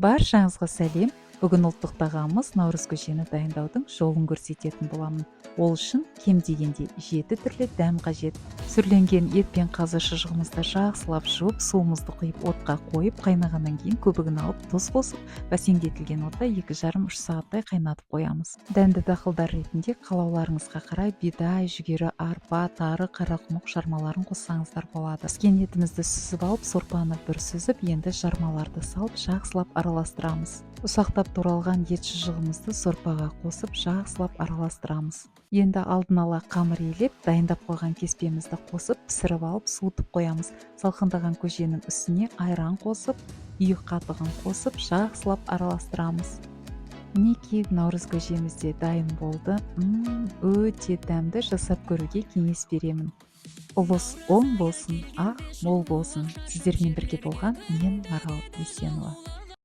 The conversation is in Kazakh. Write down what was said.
Баршаңызға сәлем. Бүгін ұлттық тағамымыз наурыз көжені дайындаудың жолын көрсететін боламын. Ол үшін кем дегенде 7 түрлі дәм қажет. Сүрленген ет пен қазы шұжығымызды жақсылап жуып, суымызды құйып отқа қойып, қайнағаннан кейін көбігін алып, тұз қосып, бәсеңдетілген отта 2,5-3 сағаттай қайнатып қоямыз. Дәнді дақылдар ретінде қалауларыңызға қарай бидай, жүгері, арпа, тары, қарақұмық жармаларын қоссаңыздар болады. Піскен етімізді сүзіп алып, сорпаны бір сүзіп, енді жармаларды салып, жақсылап араластырамыз. Ұсақтап туралған ет шұжығымызды сорпаға қосып, жақсылап араластырамыз. Енді алдын ала қамыр илеп, дайындап қойған кеспемізді қосып, пісіріп алып, суытып қоямыз. Салқындаған көженің үстіне айран қосып, үй қатығын қосып, жақсылап араластырамыз. Мінекей, наурыз көжеміз де дайын болды. Өте дәмді, жасап көруге кеңес беремін. Ұлыс оң болсын, ақ мол болсын. Сіздермен бірге болған мен Марал Есенова.